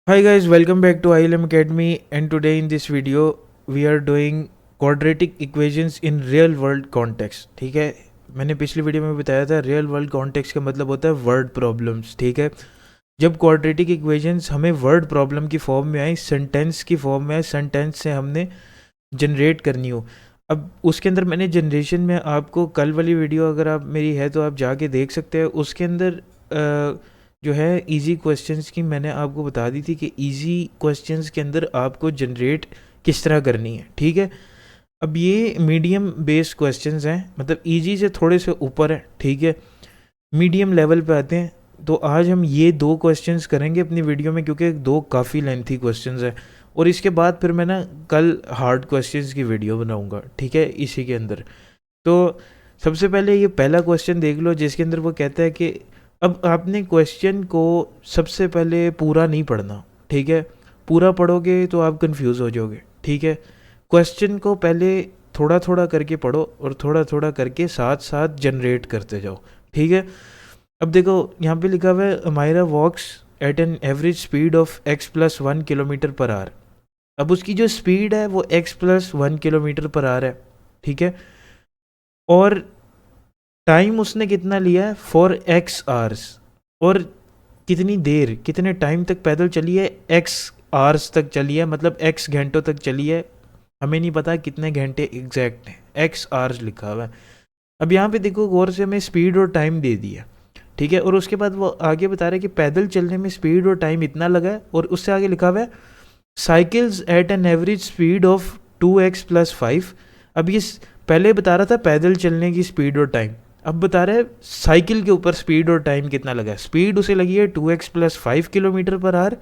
Hi guys, welcome back to ILM Academy, and today in this video we are doing quadratic equations in real world context. ठीक है, मैंने पिछली video में बताया था real world context का मतलब होता है वर्ड प्रॉब्लम्स. ठीक है, जब क्वाड्रेटिक इक्वेशंस हमें वर्ड प्रॉब्लम की फॉर्म में आई, सेंटेंस की फॉर्म में आई, सेंटेंस से हमने जनरेट करनी हो. अब उसके अंदर मैंने जनरेशन में आपको कल वाली वीडियो अगर आप मेरी है तो आप जाके देख सकते हैं. उसके अंदर जो है इजी क्वेश्चंस की मैंने आपको बता दी थी कि इजी क्वेश्चंस के अंदर आपको जनरेट किस तरह करनी है. ठीक है, अब ये मीडियम बेस्ड क्वेश्चंस हैं, मतलब इजी से थोड़े से ऊपर है. ठीक है, मीडियम लेवल पे आते हैं. तो आज हम ये दो क्वेश्चंस करेंगे अपनी वीडियो में, क्योंकि दो काफ़ी लेंथी क्वेश्चंस हैं. और इसके बाद फिर मैं ना कल हार्ड क्वेश्चंस की वीडियो बनाऊंगा. ठीक है, इसी के अंदर. तो सबसे पहले ये पहला क्वेश्चन देख लो, जिसके अंदर वो कहता है कि अब आपने क्वेश्चन को सबसे पहले पूरा नहीं पढ़ना. ठीक है, पूरा पढ़ोगे तो आप कंफ्यूज हो जाओगे. ठीक है, क्वेश्चन को पहले थोड़ा थोड़ा करके पढ़ो और थोड़ा थोड़ा करके साथ साथ जनरेट करते जाओ. ठीक है, अब देखो यहाँ पे लिखा हुआ है Amayra walks at an average speed of x+1 kilometre per hour. अब उसकी जो स्पीड है वो x+1 किलोमीटर पर आवर है. ठीक है, और टाइम उसने कितना लिया है फॉर x आवर्स, और कितनी देर कितने टाइम तक पैदल चली है, x आवर्स तक चली है, मतलब x घंटों तक चली है. हमें नहीं पता कितने घंटे एग्जैक्ट हैं, x आवर्स लिखा हुआ है. अब यहाँ पे देखो गौर से, हमें स्पीड और टाइम दे दिया. ठीक है, और उसके बाद वो आगे बता रहा है कि पैदल चलने में स्पीड और टाइम इतना लगा है, और उससे आगे लिखा हुआ है cycles at an average speed of 2x+5. अब ये पहले बता रहा था पैदल चलने की स्पीड और टाइम, अब बता रहे हैं साइकिल के ऊपर स्पीड और टाइम कितना लगा है. स्पीड उसे लगी है 2x+5 किलोमीटर पर आवर,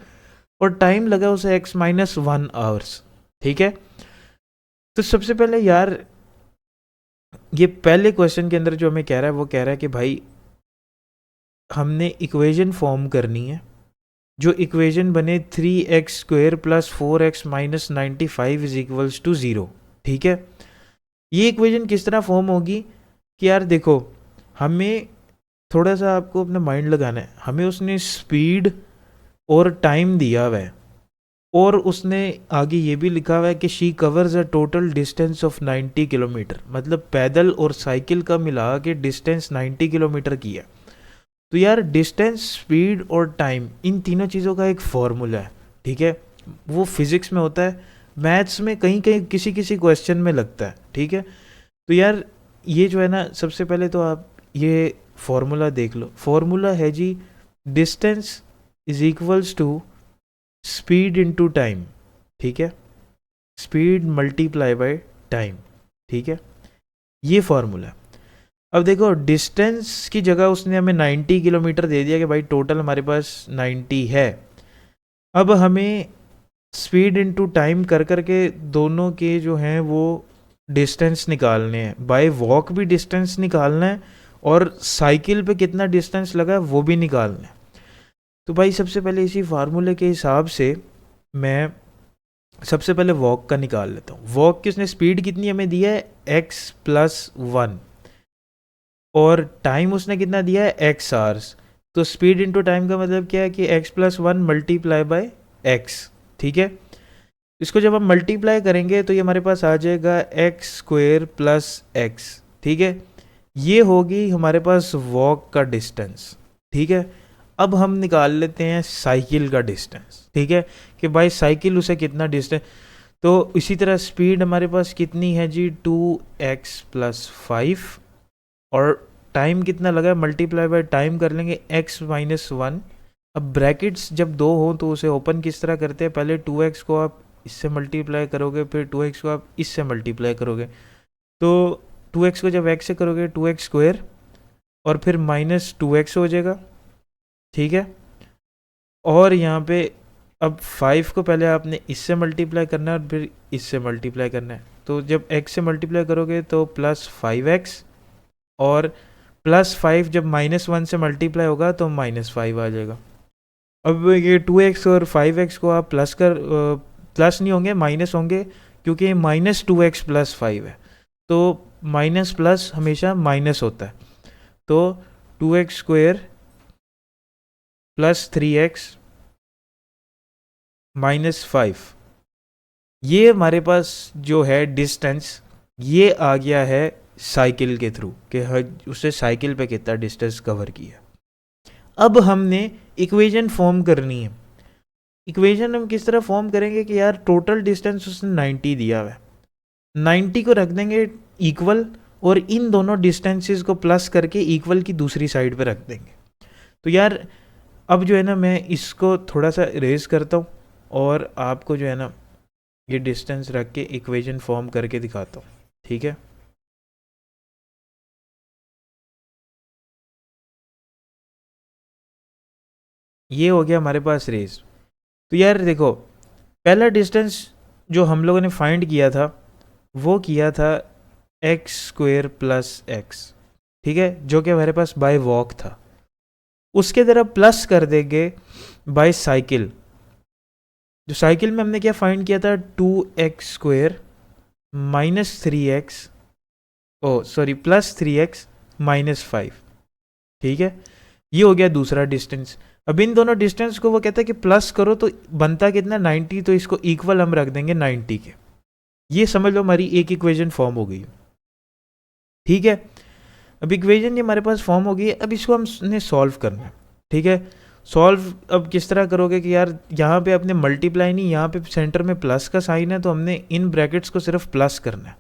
और टाइम लगा उसे x-1 आवर्स. ठीक है, तो सबसे पहले यार ये पहले क्वेश्चन के अंदर जो हमें कह रहा है वो कह रहा है कि भाई हमने इक्वेशन फॉर्म करनी है. जो इक्वेशन बने 3x² + 4x - 95 = 0. ठीक है, ये इक्वेशन किस तरह फॉर्म होगी कि यार देखो, हमें थोड़ा सा आपको अपना माइंड लगाना है. हमें उसने स्पीड और टाइम दिया हुआ है, और उसने आगे ये भी लिखा हुआ है कि she covers a total distance of 90 kilometre, मतलब पैदल और साइकिल का मिला के डिस्टेंस 90 किलोमीटर की है. तो यार डिस्टेंस, स्पीड और टाइम, इन तीनों चीज़ों का एक फॉर्मूला है. ठीक है, वो फिज़िक्स में होता है, मैथ्स में कहीं कहीं किसी किसी क्वेश्चन में लगता है. ठीक है, तो यार ये जो है ना, सबसे पहले तो आप ये फॉर्मूला देख लो. फॉर्मूला है जी, distance is equals to speed into time. ठीक है, स्पीड मल्टीप्लाई बाय टाइम. ठीक है, ये फॉर्मूला. अब देखो डिस्टेंस की जगह उसने हमें 90 किलोमीटर दे दिया कि भाई टोटल हमारे पास 90 है. अब हमें स्पीड इनटू टाइम कर करके दोनों के जो हैं वो डिस्टेंस निकालने हैं. बाय वॉक भी डिस्टेंस निकालना है, और साइकिल पे कितना डिस्टेंस लगा है वो भी निकालना है. तो भाई सबसे पहले इसी फार्मूले के हिसाब से मैं सबसे पहले वॉक का निकाल लेता हूँ. वॉक की उसने स्पीड कितनी हमें दिया है, x+1, और टाइम उसने कितना दिया है, x आवर्स. तो स्पीड इनटू टाइम का मतलब क्या है कि x+1 मल्टीप्लाई बाय x. ठीक है, इसको जब हम मल्टीप्लाई करेंगे तो ये हमारे पास आ जाएगा x² + x. ठीक है, ये होगी हमारे पास वॉक का डिस्टेंस. ठीक है, अब हम निकाल लेते हैं साइकिल का डिस्टेंस. ठीक है, कि भाई साइकिल उसे कितना डिस्टेंस. तो इसी तरह स्पीड हमारे पास कितनी है जी, 2x+5, और टाइम कितना लगा है, मल्टीप्लाई बाय टाइम कर लेंगे x-1. अब ब्रैकेट्स जब दो हो तो उसे ओपन किस तरह करते हैं, पहले 2x को आप इससे मल्टीप्लाई करोगे, फिर 2x को आप इससे मल्टीप्लाई करोगे. तो 2x को जब x से करोगे 2x², और फिर -2x हो जाएगा. ठीक है, और यहाँ पे अब 5 को पहले आपने इससे मल्टीप्लाई करना है और फिर इससे मल्टीप्लाई करना है. तो जब x से मल्टीप्लाई करोगे तो +5x, और +5 जब -1 से मल्टीप्लाई होगा तो -5 आ जाएगा. अब ये 2x और 5x को आप प्लस नहीं होंगे, माइनस होंगे, क्योंकि ये -2x + 5 है. तो माइनस प्लस हमेशा माइनस होता है. तो 2x² + 3x -5, ये हमारे पास जो है डिस्टेंस ये आ गया है साइकिल के थ्रू कि उससे साइकिल पे कितना डिस्टेंस कवर किया। अब हमने इक्वेशन फॉर्म करनी है। इक्वेशन हम किस तरह फॉर्म करेंगे कि यार टोटल डिस्टेंस उसने 90 दिया हुआ है, 90 को रख देंगे इक्वल और इन दोनों डिस्टेंसेस को प्लस करके इक्वल की दूसरी साइड पे रख देंगे। तो यार अब जो है ना मैं इसको थोड़ा सा इरेज करता हूँ और आपको जो है ना ये डिस्टेंस रख के इक्वेशन फॉर्म करके दिखाता हूँ, ठीक है। ये हो गया हमारे पास रेस। तो यार देखो, पहला डिस्टेंस जो हम लोगों ने फाइंड किया था वो किया था x² + x, ठीक है, जो कि हमारे पास बाय वॉक था। उसके तरफ प्लस कर देंगे बाय साइकिल। जो साइकिल में हमने क्या फाइंड किया था, 2x² - 3x +3x - 5, ठीक है। ये हो गया दूसरा डिस्टेंस। अब इन दोनों डिस्टेंस को वो कहता है कि प्लस करो तो बनता कितना, 90, तो इसको इक्वल हम रख देंगे 90 के। ये समझ लो हमारी एक इक्वेशन फॉर्म हो गई, ठीक है। अब इक्वेशन ये हमारे पास फॉर्म हो गई है, अब इसको हमने सॉल्व करना है, ठीक है। सॉल्व अब किस तरह करोगे कि यार यहाँ पे अपने मल्टीप्लाई नहीं, यहाँ पे सेंटर में प्लस का साइन है तो हमने इन ब्रैकेट्स को सिर्फ प्लस करना है।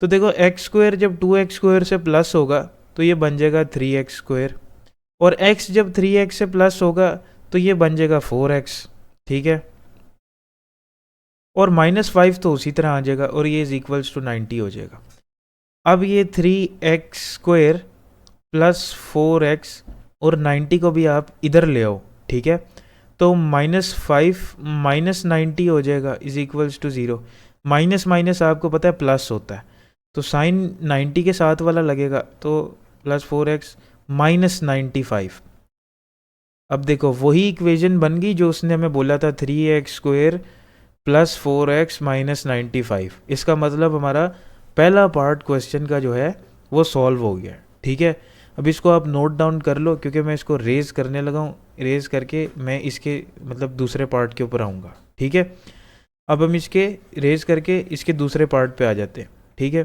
तो देखो x² जब 2x² से प्लस होगा तो ये बन जाएगा 3x², और x जब 3x से प्लस होगा तो ये बन जाएगा 4x, ठीक है। और -5 तो उसी तरह आ जाएगा और ये इज इक्वल्स टू 90 हो जाएगा। अब ये 3x² + 4x और 90 को भी आप इधर ले आओ, ठीक है। तो -5 - 90 हो जाएगा is equals to 0। Minus minus आपको पता है प्लस होता है, तो साइन 90 के साथ वाला लगेगा, तो +4x - 95। अब देखो वही इक्वेशन बन गई जो उसने हमें बोला था, 3x² + 4x - 95। इसका मतलब हमारा पहला पार्ट क्वेश्चन का जो है वो सॉल्व हो गया, ठीक है। अब इसको आप नोट डाउन कर लो क्योंकि मैं इसको रेज करने लगा हूँ। रेज करके मैं इसके मतलब दूसरे पार्ट के ऊपर आऊँगा, ठीक है। अब हम इसके रेज करके इसके दूसरे पार्ट पे आ जाते हैं, ठीक है।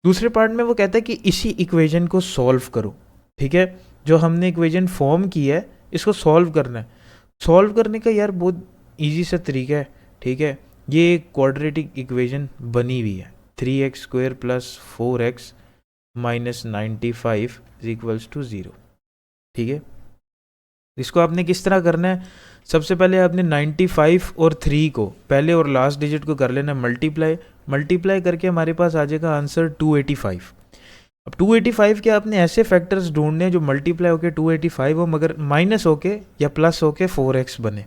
दूसरे पार्ट में वो कहता है कि इसी इक्वेशन को सॉल्व करो, ठीक है। जो हमने इक्वेशन फॉर्म की है इसको सॉल्व करना है। सॉल्व करने का यार बहुत ईजी सा तरीका है, ठीक है। ये एक क्वाड्रेटिक इक्वेशन बनी हुई है, 3x² + 4x - 95 = 0, ठीक है। इसको आपने किस तरह करना है, सबसे पहले आपने 95 और 3 को पहले और लास्ट डिजिट को कर लेना मल्टीप्लाई करके हमारे पास आ जाएगा आंसर 285। अब 285 के आपने ऐसे फैक्टर्स ढूंढने हैं जो मल्टीप्लाई होके 285 हो मगर माइनस होके या प्लस होके 4x बने।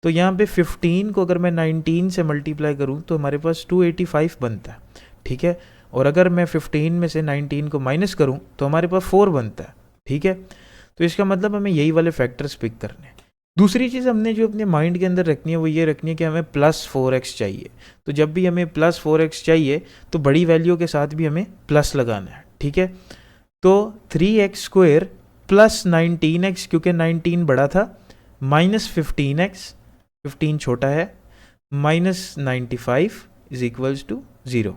तो यहाँ पे 15 को अगर मैं 19 से मल्टीप्लाई करूँ तो हमारे पास 285 बनता है, ठीक है। और अगर मैं 15 में से 19 को माइनस करूँ तो हमारे पास 4 बनता है, ठीक है। तो इसका मतलब हमें यही वाले फैक्टर्स पिक करने हैं। दूसरी चीज़ हमने जो अपने माइंड के अंदर रखनी है वो ये रखनी है कि हमें +4x चाहिए। तो जब भी हमें +4x चाहिए तो बड़ी वैल्यू के साथ भी हमें प्लस लगाना है, ठीक है। तो 3x² + 19x, क्योंकि 19 बड़ा था, -15x, 15 छोटा है, -95 = 0,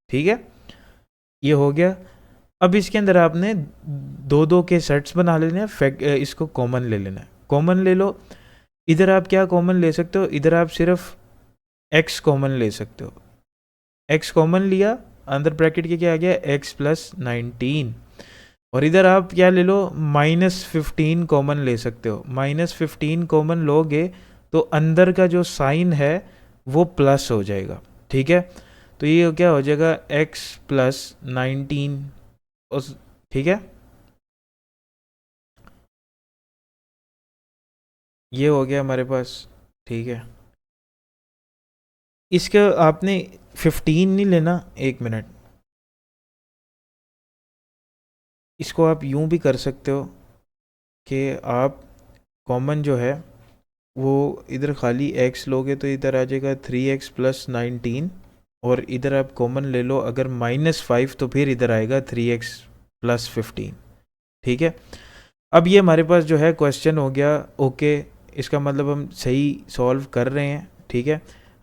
ठीक है। ये हो गया। अब इसके अंदर आपने दो दो के सेट्स बना लेने हैं, इसको कॉमन ले लेना है। कॉमन ले लो, इधर आप क्या कॉमन ले सकते हो, इधर आप सिर्फ x कॉमन ले सकते हो। x कॉमन लिया, अंदर ब्रैकेट के क्या आ गया, x + 19। और इधर आप क्या ले लो, -15 कॉमन ले सकते हो। -15 कॉमन लोगे तो अंदर का जो साइन है वो प्लस हो जाएगा, ठीक है। तो ये क्या हो जाएगा, x + 19, ठीक है। ये हो गया हमारे पास, ठीक है। इसके आपने 15 नहीं लेना, 1 मिनट, इसको आप यूं भी कर सकते हो कि आप कॉमन जो है वो इधर खाली x लोगे तो इधर आ जाएगा 3x + 19, और इधर आप कॉमन ले लो अगर -5 तो फिर इधर आएगा 3x + 15, ठीक है। अब ये हमारे पास जो है क्वेश्चन हो गया ओके, इसका मतलब हम सही सॉल्व कर रहे हैं, ठीक है।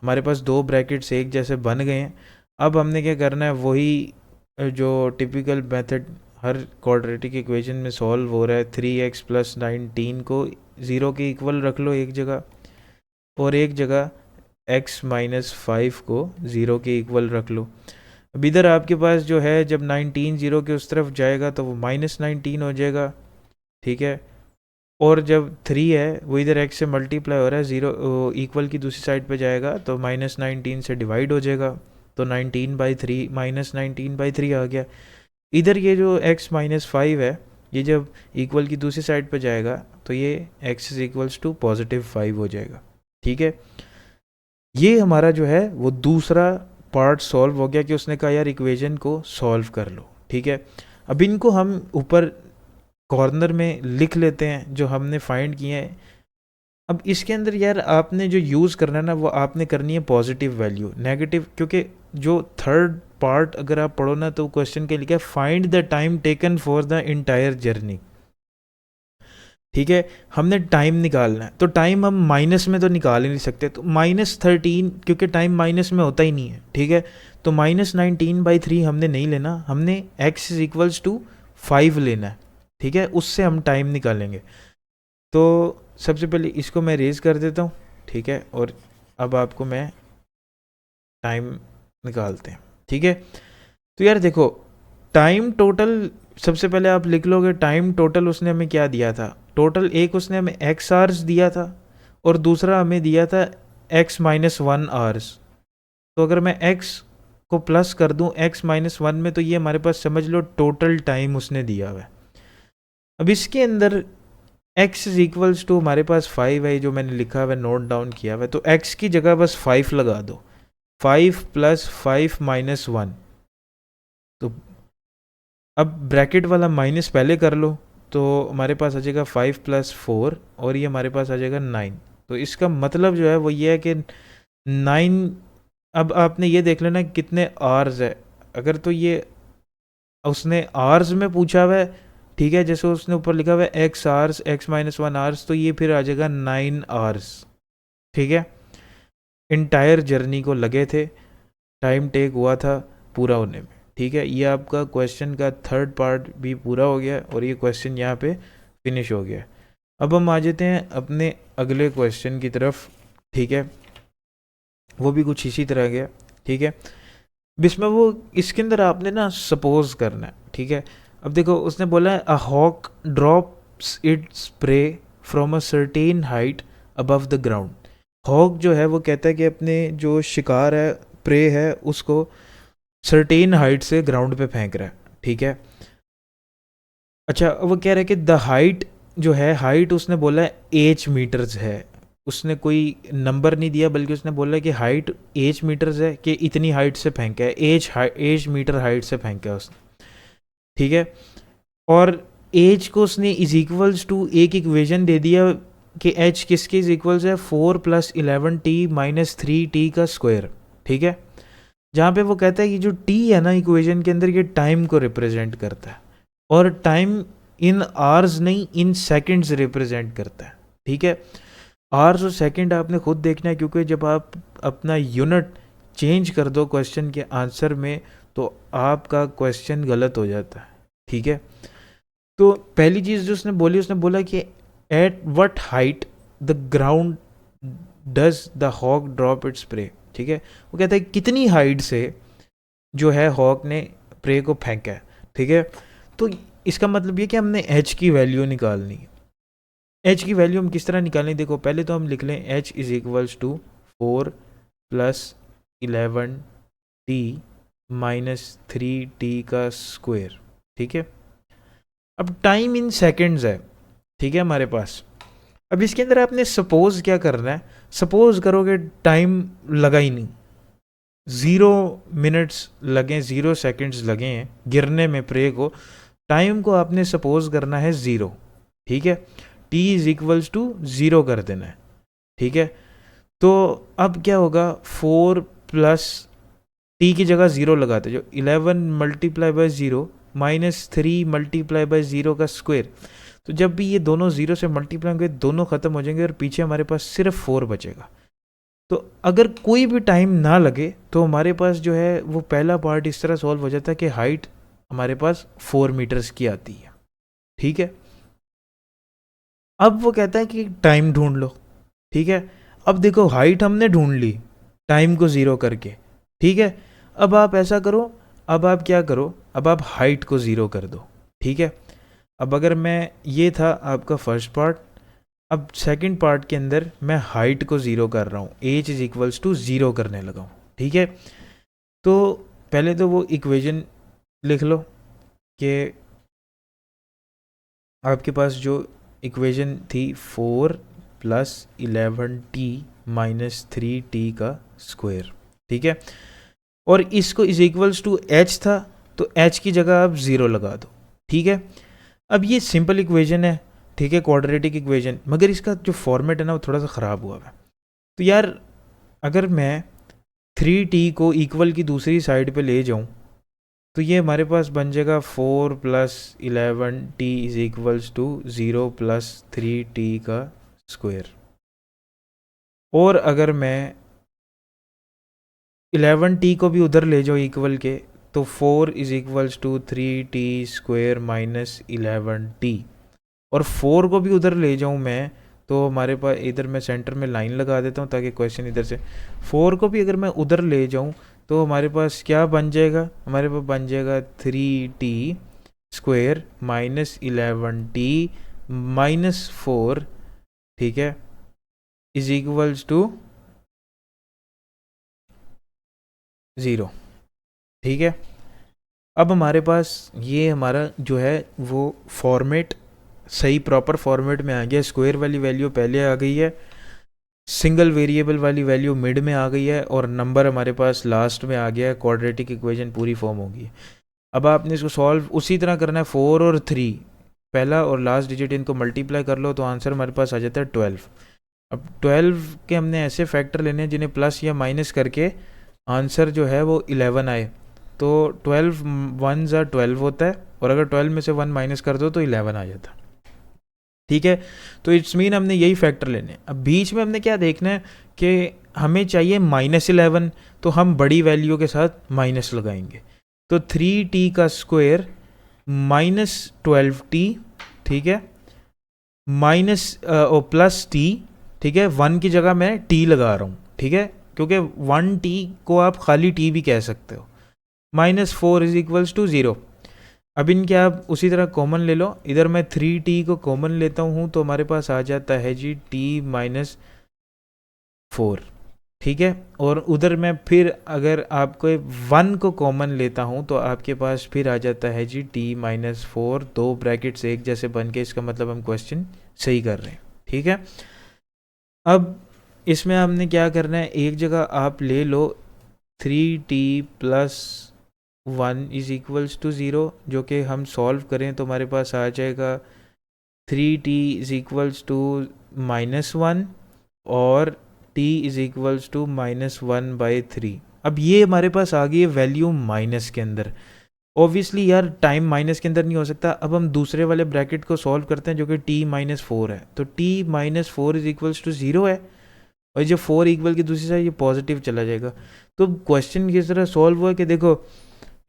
हमारे पास दो ब्रैकेट्स एक जैसे बन गए हैं। अब हमने क्या करना है, वही जो टिपिकल मेथड हर क्वाड्रेटिक इक्वेशन में सॉल्व हो रहा है, 3x प्लस 19 को 0 के इक्वल रख लो एक जगह, और एक जगह x माइनस 5 को 0 के इक्वल रख लो। अब इधर आपके पास जो है, जब 19 0 के उस तरफ जाएगा तो वो -19 हो जाएगा, ठीक है। और जब 3 है वो इधर x से मल्टीप्लाई हो रहा है, 0 इक्वल की दूसरी साइड पे जाएगा तो -19 से डिवाइड हो जाएगा, तो 19/3 -19/3 आ गया। इधर ये जो x माइनस 5 है, ये जब इक्वल की दूसरी साइड पे जाएगा तो ये x इज इक्वल्स टू +5 हो जाएगा, ठीक है। ये हमारा जो है वो दूसरा पार्ट सॉल्व हो गया कि उसने कहा यार इक्वेशन को सॉल्व कर लो, ठीक है। अब इनको हम ऊपर कॉर्नर में लिख लेते हैं जो हमने फाइंड किए हैं। अब इसके अंदर यार आपने जो यूज़ करना है ना, वो आपने करनी है पॉजिटिव वैल्यू, नेगेटिव, क्योंकि जो थर्ड पार्ट अगर आप पढ़ो ना तो क्वेश्चन के लिखा है find the time taken for the entire journey, ठीक है। हमने टाइम निकालना है, तो टाइम हम माइनस में तो निकाल ही नहीं सकते, तो -13, क्योंकि टाइम माइनस में होता ही नहीं है, ठीक है। तो -19/3 हमने नहीं लेना, हमने x इज इक्वल्स टू 5 लेना है, ठीक है। उससे हम टाइम निकालेंगे। तो सबसे पहले इसको मैं रेज कर देता हूँ, ठीक है, और अब आपको मैं टाइम निकालते हैं, ठीक है। तो यार देखो, टाइम टोटल सबसे पहले आप लिख लोगे, टाइम टोटल उसने हमें क्या दिया था, टोटल एक उसने हमें x आवर्स दिया था और दूसरा हमें दिया था x माइनस 1 आवर्स। तो अगर मैं x को प्लस कर दूं x माइनस 1 में, तो ये हमारे पास समझ लो टोटल टाइम उसने दिया हुआ है। अब इसके अंदर x इज इक्वल्स टू हमारे पास 5 है, जो मैंने लिखा हुआ है, नोट डाउन किया हुआ है, तो x की जगह बस 5 लगा दो, 5 + 5 - 1। तो अब ब्रैकेट वाला माइनस पहले कर लो, तो हमारे पास आ जाएगा 5 + 4 और ये हमारे पास आ जाएगा 9। तो इसका मतलब जो है वो ये है कि 9, अब आपने ये देख लेना कितने आवर्स है। अगर तो ये उसने आवर्स में पूछा हुआ है, ठीक है, जैसे उसने ऊपर लिखा हुआ है x hours, x minus 1 hours, तो ये फिर आ जाएगा 9 आवर्स, ठीक है। इंटायर जर्नी को लगे थे, टाइम टेक हुआ था पूरा होने में, ठीक है। ये आपका क्वेश्चन का थर्ड पार्ट भी पूरा हो गया और ये क्वेश्चन यहाँ पे फिनिश हो गया। अब हम आ जाते हैं अपने अगले क्वेश्चन की तरफ, ठीक है। वो भी कुछ इसी तरह गया, ठीक है। इसमें वो इसके अंदर आपने ना सपोज करना है, ठीक है। अब देखो उसने बोला है a hawk drops its prey from a certain height above the ground. Hawk जो है वो कहता है कि अपने जो शिकार है, प्रे है, उसको सर्टेन हाइट से ग्राउंड पे फेंक रहा है, ठीक है। अच्छा, वो कह रहा है कि द हाइट जो है, हाइट उसने बोला है 8 मीटर्स है। उसने कोई नंबर नहीं दिया, बल्कि उसने बोला है कि हाइट 8 मीटर्स है, कि इतनी हाइट से फेंका है, 8 मीटर हाइट से फेंका है उसने, ठीक है। और एज को उसने इज इक्वल्स टू एक इक्वेशन दे दिया कि एच किसके इज इक्वल्स है, 4 + 11t - 3t का स्क्वायर, ठीक है। जहाँ पे वो कहता है कि जो t है ना इक्वेशन के अंदर, ये टाइम को रिप्रेजेंट करता है, और टाइम इन आवर्स नहीं, इन सेकंड्स रिप्रेजेंट करता है, ठीक है। आवर्स और सेकंड आपने खुद देखना है, क्योंकि जब आप अपना यूनिट चेंज कर दो क्वेश्चन के आंसर में तो आपका क्वेश्चन गलत हो जाता है, ठीक है। तो पहली चीज़ जो उसने बोली, उसने बोला कि at what height the ground does the hawk drop its prey, ठीक है। वो कहता है कितनी हाइट से जो है हॉक ने प्रे को फेंका है, ठीक है। तो इसका मतलब ये कि हमने एच की वैल्यू निकालनी है। एच की वैल्यू हम किस तरह निकालें, देखो पहले तो हम लिख लें H is equals to 4 + 11t - 3t का स्क्वायर, ठीक है। अब टाइम इन सेकंड्स है, ठीक है हमारे पास। अब इसके अंदर आपने सपोज क्या करना है, सपोज करोगे टाइम लगा ही नहीं, 0 मिनट्स लगे, 0 सेकंड्स लगे हैं गिरने में प्रे को, टाइम को आपने सपोज करना है 0, ठीक है। t इज इक्वल्स टू 0 कर देना है, ठीक है। तो अब क्या होगा, 4 + t की जगह 0 लगाते, जो 11 × 0 - 3 × 0 का स्क्वायर, तो जब भी ये दोनों 0 से मल्टीप्लाई होंगे दोनों ख़त्म हो जाएंगे और पीछे हमारे पास सिर्फ 4 बचेगा। तो अगर कोई भी टाइम ना लगे तो हमारे पास जो है वो पहला पार्ट इस तरह सॉल्व हो जाता है कि हाइट हमारे पास 4 मीटर्स की आती है। ठीक है, अब वो कहता है कि टाइम ढूंढ लो। ठीक है, अब देखो हाइट हमने ढूंढ ली टाइम को 0 करके। ठीक है, अब आप ऐसा करो, अब आप क्या करो, अब आप हाइट को 0 कर दो। ठीक है, अब अगर मैं, ये था आपका फर्स्ट पार्ट, अब सेकंड पार्ट के अंदर मैं हाइट को 0 कर रहा हूँ, एच इज इक्वल्स टू 0 करने लगा हूँ। ठीक है, तो पहले तो वो इक्वेशन लिख लो कि आपके पास जो इक्वेशन थी 4 प्लस 11t माइनस 3t का स्क्वायर। ठीक है, और इसको इज इक्वल्स टू h था, तो h की जगह आप 0 लगा दो। ठीक है, अब ये सिंपल इक्वेशन है, ठीक है, क्वाड्रेटिक इक्वेशन, मगर इसका जो फॉर्मेट है ना वो थोड़ा सा ख़राब हुआ है। तो यार अगर मैं 3t को इक्वल की दूसरी साइड पे ले जाऊं तो ये हमारे पास बन जाएगा 4 plus 11t is equals to 0 plus 3t का स्क्वायर। और अगर मैं 11t को भी उधर ले जाऊँ इक्वल के, तो 4 is equals to 3t square minus 11t। और 4 को भी उधर ले जाऊँ मैं, तो हमारे पास इधर मैं सेंटर में लाइन लगा देता हूँ ताकि क्वेश्चन इधर से, 4 को भी अगर मैं उधर ले जाऊँ तो हमारे पास क्या बन जाएगा, हमारे पास बन जाएगा 3t square minus 11t minus 4, ठीक है, इज इक्वल्स टू 0। ठीक है, अब हमारे पास ये हमारा जो है वो फॉर्मेट सही प्रॉपर फॉर्मेट में आ गया। स्क्वायर वाली वैल्यू पहले आ गई है, सिंगल वेरिएबल वाली वैल्यू मिड में आ गई है, और नंबर हमारे पास लास्ट में आ गया है। क्वाड्रेटिक इक्वेशन पूरी फॉर्म होगी। अब आपने इसको सॉल्व उसी तरह करना है। 4 और 3 पहला और लास्ट डिजिट इनको मल्टीप्लाई कर लो तो आंसर हमारे पास आ जाता है 12। अब 12 के हमने ऐसे फैक्टर लेने हैं जिन्हें प्लस या माइनस करके आंसर जो है वो 11 आए। तो 12 वन ज़ा 12 होता है, और अगर 12 में से 1 माइनस कर दो तो 11 आ जाता है। ठीक है, तो इट्स मीन हमने यही फैक्टर लेने हैं। अब बीच में हमने क्या देखना है कि हमें चाहिए -11, तो हम बड़ी वैल्यू के साथ माइनस लगाएंगे। तो 3t का स्क्वायर माइनस 12t, ठीक है, माइनस प्लस t, ठीक है, 1 की जगह मैं t लगा रहा हूँ। ठीक है, क्योंकि 1t को आप खाली t भी कह सकते हो। -4 इज इक्वल्स टू 0। अब इनके आप उसी तरह कॉमन ले लो, इधर मैं 3t को कॉमन लेता हूँ तो हमारे पास आ जाता है जी t माइनस 4। ठीक है, और उधर मैं फिर अगर आपको 1 को कॉमन लेता हूँ तो आपके पास फिर आ जाता है जी t माइनस 4। दो ब्रैकेट्स एक जैसे बन के, इसका मतलब हम क्वेश्चन सही कर रहे हैं। ठीक है, अब इसमें हमने क्या करना है, एक जगह आप ले लो 3t plus 1 is equals to 0, जो कि हम सॉल्व करें तो हमारे पास आ जाएगा 3t इज इक्वल्स टू -1 और t इज इक्वल्स टू -1/3। अब ये हमारे पास आ गई है वैल्यू माइनस के अंदर। ऑब्वियसली यार टाइम माइनस के अंदर नहीं हो सकता। अब हम दूसरे वाले ब्रैकेट को सॉल्व करते हैं जो कि t-4 है। तो t-4 इज इक्वल्स टू 0 है, और जो 4 इक्वल की दूसरी साइड ये पॉजिटिव चला जाएगा। तो क्वेश्चन किस तरह सॉल्व हुआ कि देखो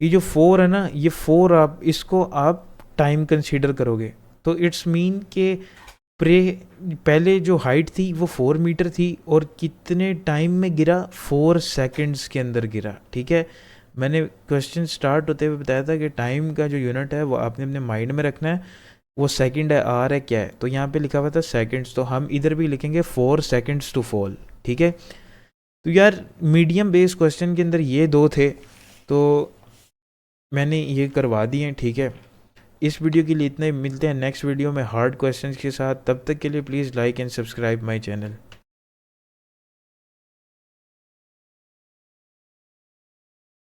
ये जो 4 है ना, ये 4 आप इसको आप टाइम कंसीडर करोगे तो इट्स मीन के पहले जो हाइट थी वो 4 मीटर थी, और कितने टाइम में गिरा, 4 सेकंड्स के अंदर गिरा। ठीक है, मैंने क्वेश्चन स्टार्ट होते हुए बताया था कि टाइम का जो यूनिट है वो आपने अपने माइंड में रखना है, वो सेकंड है, आर है, क्या है, तो यहाँ पे लिखा हुआ था सेकंड्स, तो हम इधर भी लिखेंगे 4 सेकंड्स टू फॉल। ठीक है, तो यार मीडियम बेस्ड क्वेश्चन के अंदर ये दो थे तो मैंने ये करवा दिए। ठीक है, इस वीडियो के लिए इतना ही, मिलते हैं नेक्स्ट वीडियो में हार्ड क्वेश्चंस के साथ। तब तक के लिए please like and subscribe my channel.